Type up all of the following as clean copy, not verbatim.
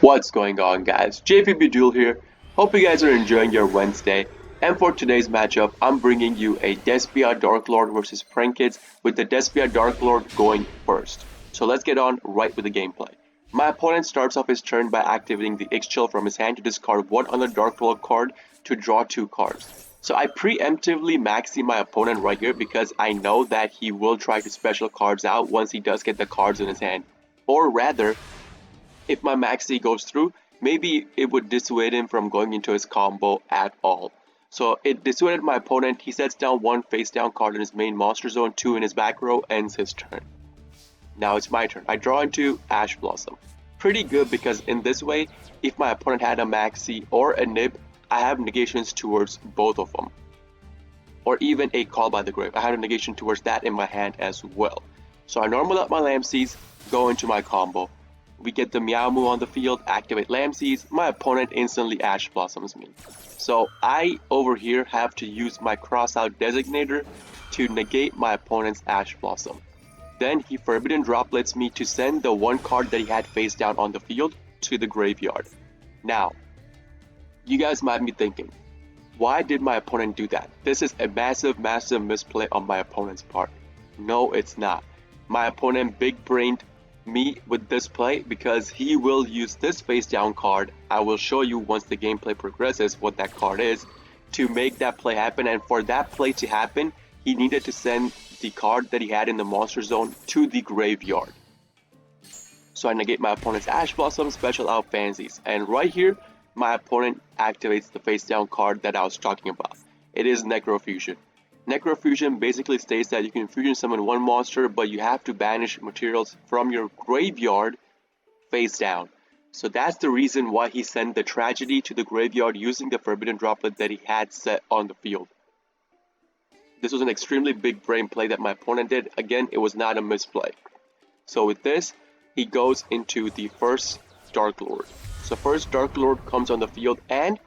What's going on, guys? JPB Duel here. Hope you guys are enjoying your Wednesday. And for today's matchup, I'm bringing you a Despia Darklord versus prankkids with the Despia Darklord going first. So let's get on right with the gameplay. My opponent starts off his turn by activating the X-Chill from his hand to discard one other Darklord card to draw two cards. So I preemptively maxi my opponent right here because I know that he will try to special cards out once he does get the cards in his hand. Or rather, if my maxi goes through, maybe it would dissuade him from going into his combo at all. So it dissuaded my opponent. He sets down one face down card in his main monster zone, two in his back row, ends his turn. Now it's my turn. I draw into Ash Blossom. Pretty good because in this way, if my opponent had a maxi or a nib, I have negations towards both of them. Or even a Call by the Grave. I have a negation towards that in my hand as well. So I normal up my Lamseys, go into my combo. We get the Meow Moo on the field, activate Lamseys, my opponent instantly Ash Blossoms me. So I over here have to use my Crossout Designator to negate my opponent's Ash Blossom. Then he Forbidden Droplets me to send the one card that he had face down on the field to the graveyard. Now, you guys might be thinking, why did my opponent do that? This is a massive misplay on my opponent's part. No, it's not. My opponent big brained me with this play because he will use this face down card. I will show you once the gameplay progresses what that card is to make that play happen, and for that play to happen he needed to send the card that he had in the monster zone to the graveyard. So I negate my opponent's Ash Blossom, special out Fancies, and right here my opponent activates the face down card that I was talking about. It is Necro Fusion. Necro Fusion basically states that you can fusion summon one monster, but you have to banish materials from your graveyard face down. So that's the reason why he sent the Tragedy to the graveyard using the Forbidden Droplet that he had set on the field. This was an extremely big brain play that my opponent did. Again, it was not a misplay. So with this, he goes into the first Darklord. So first Darklord comes on the field, and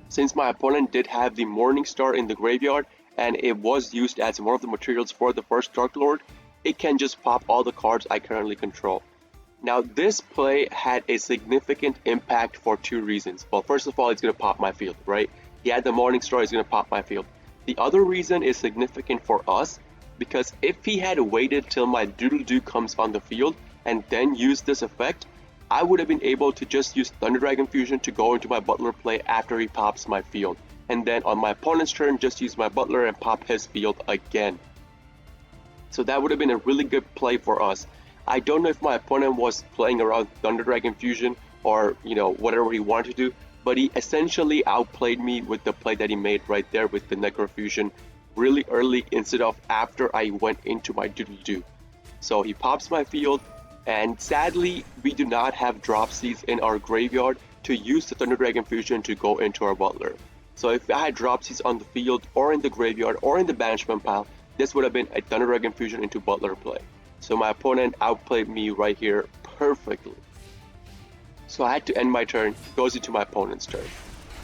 since my opponent did have the Morning Star in the graveyard, and it was used as one of the materials for the first Darklord, it can just pop all the cards I currently control. Now this play had a significant impact for two reasons. Well, first of all, it's going to pop my field, right? He had the Morning Star, he's going to pop my field. The other reason is significant for us because if he had waited till my Doodle-Doo comes on the field and then used this effect, I would have been able to just use Thunder Dragon Fusion to go into my Butler play after he pops my field. And then on my opponent's turn, just use my Butler and pop his field again. So that would have been a really good play for us. I don't know if my opponent was playing around Thunder Dragon Fusion or, whatever he wanted to do, but he essentially outplayed me with the play that he made right there with the Necro Fusion really early instead of after I went into my Doodle-Doo. So he pops my field, and sadly, we do not have Dropsies in our graveyard to use the Thunder Dragon Fusion to go into our Butler. So if I had Dropsies on the field or in the graveyard or in the banishment pile, this would have been a Thunder Dragon Fusion into Butler play. So my opponent outplayed me right here perfectly. So I had to end my turn, goes into my opponent's turn.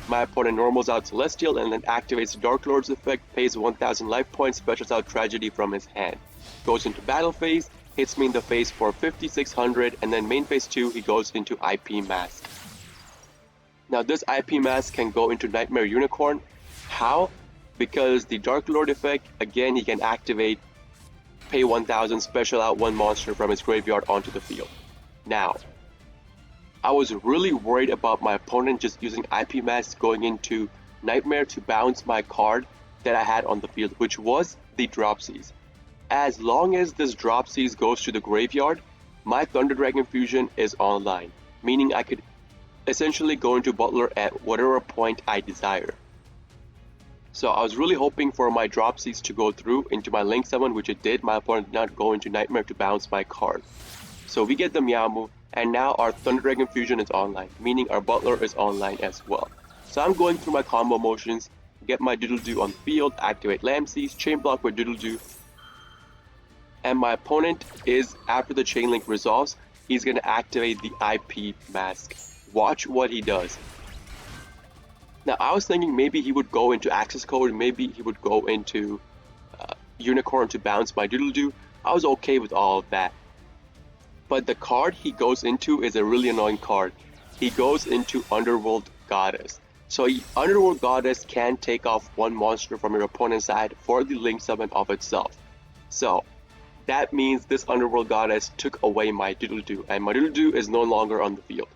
My opponent normals out Celestial and then activates the Darklord's effect, pays 1000 life points, specials out Tragedy from his hand. Goes into battle phase, hits me in the face for 5600, and then main phase 2 he goes into IP Mask. Now this IP Mask can go into Nightmare Unicorn. How? Because the Darklord effect, again he can activate, pay 1000, special out one monster from his graveyard onto the field. Now, I was really worried about my opponent just using IP Mask going into Nightmare to bounce my card that I had on the field, which was the Dropsies. As long as this Dropsies goes to the graveyard, my Thunder Dragon Fusion is online, meaning I could essentially go into Butler at whatever point I desire. So I was really hoping for my Dropsies to go through into my Link Summon, which it did. My opponent did not go into Nightmare to bounce my card. So we get the Meow Moo, and now our Thunder Dragon Fusion is online, meaning our Butler is online as well. So I'm going through my combo motions, get my Doodle-Doo on the field, activate Lamseys, Chain Block with Doodle-Doo, and my opponent is, after the Chain Link resolves, he's going to activate the IP Mask. Watch what he does. Now I was thinking maybe he would go into Access Code, maybe he would go into Unicorn to bounce my Doodle-Doo. I was okay with all of that. But the card he goes into is a really annoying card. He goes into Underworld Goddess. So Underworld Goddess can take off one monster from your opponent's side for the link summon of itself. So that means this Underworld Goddess took away my Doodle-Doo, and my Doodle-Doo is no longer on the field.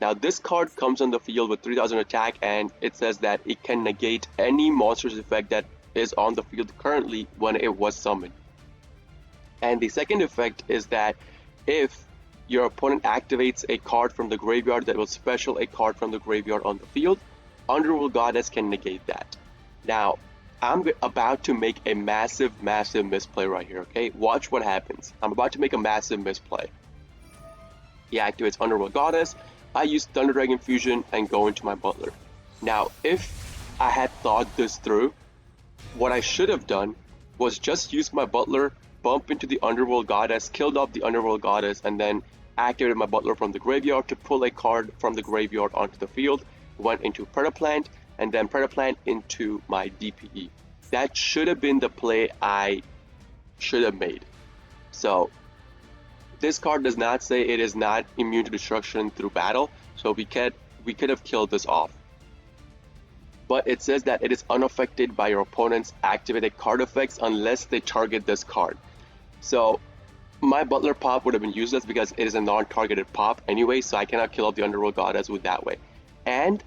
Now this card comes on the field with 3000 attack, and it says that it can negate any monster's effect that is on the field currently when it was summoned. And the second effect is that if your opponent activates a card from the graveyard that will special a card from the graveyard on the field, Underworld Goddess can negate that. Now, I'm about to make a massive misplay right here, okay? Watch what happens. I'm about to make a massive misplay. He activates Underworld Goddess. I use Thunder Dragon Fusion and go into my Butler. Now, if I had thought this through, what I should have done was just use my Butler, bump into the Underworld Goddess, killed off the Underworld Goddess, and then activated my Butler from the graveyard to pull a card from the graveyard onto the field, went into Predaplant, and then Predaplant into my DPE. That should have been the play I should have made. So this card does not say it is not immune to destruction through battle, so we could have killed this off. But it says that it is unaffected by your opponent's activated card effects unless they target this card. So my Butler pop would have been useless because it is a non-targeted pop anyway, so I cannot kill off the Underworld Goddess with that way. And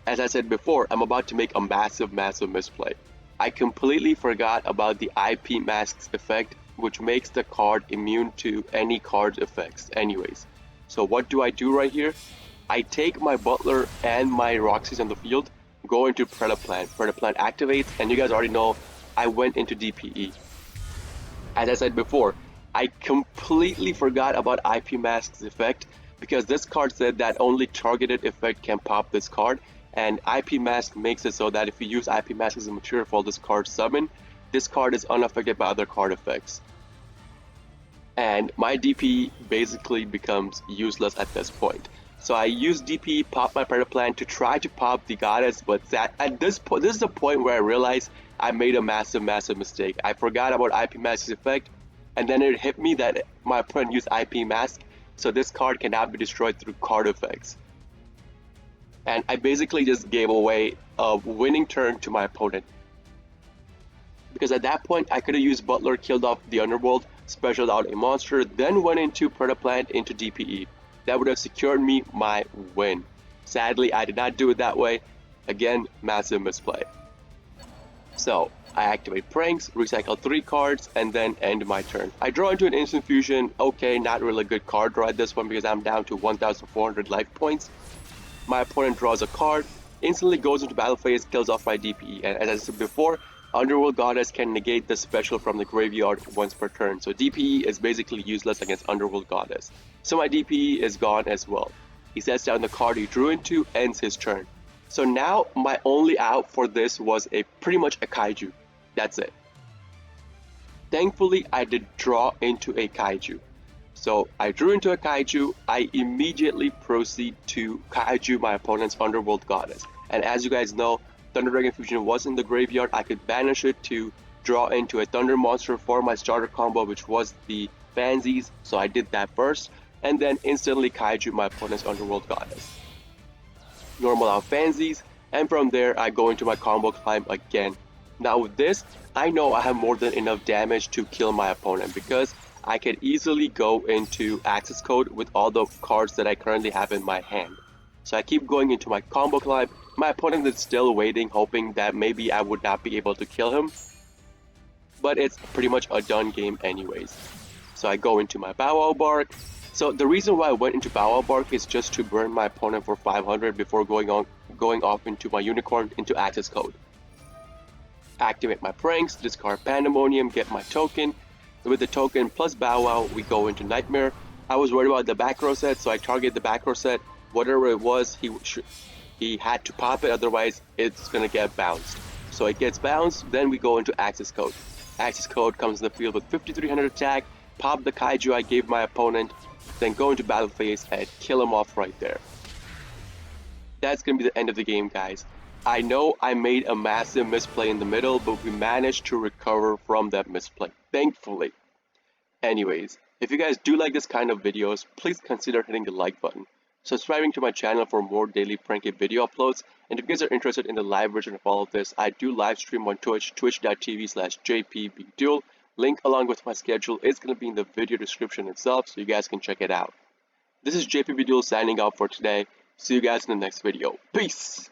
as I said before, I'm about to make a massive misplay. I completely forgot about the IP Masks effect, which makes the card immune to any card's effects anyways. So what do I do right here? I take my Butler and my Roxy's on the field, go into Predaplant. Predaplant activates, and you guys already know I went into DPE. As I said before, I completely forgot about IP Mask's effect because this card said that only targeted effect can pop this card, and IP Mask makes it so that if you use IP Mask as a material for this card's summon, this card is unaffected by other card effects. And my DPE basically becomes useless at this point. So I use DPE, pop my Predaplant to try to pop the Goddess, but that at this point, this is the point where I realized I made a massive mistake. I forgot about IP Mask's effect, and then it hit me that my opponent used IP Mask, so this card cannot be destroyed through card effects. And I basically just gave away a winning turn to my opponent. Because at that point, I could have used Butler, killed off the Underworld, specialed out a monster, then went into Predaplant into DPE. That would have secured me my win. Sadly, I did not do it that way. Again, massive misplay. So, I activate Pranks, recycle 3 cards, and then end my turn. I draw into an Instant Fusion. Okay, not really a good card draw at this one because I'm down to 1,400 life points. My opponent draws a card, instantly goes into battle phase, kills off my DPE. And as I said before, Underworld Goddess can negate the special from the graveyard once per turn. So DPE is basically useless against Underworld Goddess. So my DPE is gone as well. He sets down the card he drew into, ends his turn. So now my only out for this was pretty much a Kaiju. That's it. Thankfully, I did draw into a Kaiju. So I drew into a Kaiju, I immediately proceed to Kaiju my opponent's Underworld Goddess. And as you guys know, Thunder Dragon Fusion was in the graveyard. I could banish it to draw into a Thunder monster for my starter combo, which was the Fansies. So I did that first, and then instantly Kaiju my opponent's Underworld Goddess. Normal out Fansies, and from there I go into my combo climb again. Now with this, I know I have more than enough damage to kill my opponent because I can easily go into access code with all the cards that I currently have in my hand. So I keep going into my combo climb. My opponent is still waiting, hoping that maybe I would not be able to kill him. But it's pretty much a done game anyways. So I go into my Bow Wow Bark. So the reason why I went into Bow Wow Bark is just to burn my opponent for 500 before going off into my Unicorn into access code. Activate my Pranks, discard Pandemonium, get my token. With the token plus Bow Wow, we go into Nightmare. I was worried about the back row set, so I target the back row set. Whatever it was, he had to pop it, otherwise it's gonna get bounced. So it gets bounced, then we go into access code. Access code comes in the field with 5300 attack, pop the Kaiju I gave my opponent, then go into battle phase and kill him off right there. That's gonna be the end of the game, guys. I know I made a massive misplay in the middle, but we managed to recover from that misplay, thankfully. Anyways, If you guys do like this kind of videos, please consider hitting the like button, subscribing to my channel for more daily prank kid video uploads, and if you guys are interested in the live version of all of this, I do live stream on Twitch, twitch.tv/jpbduel. Link along with my schedule is going to be in the video description itself, so you guys can check it out. This is JPBDuel signing out for today. See you guys in the next video. Peace!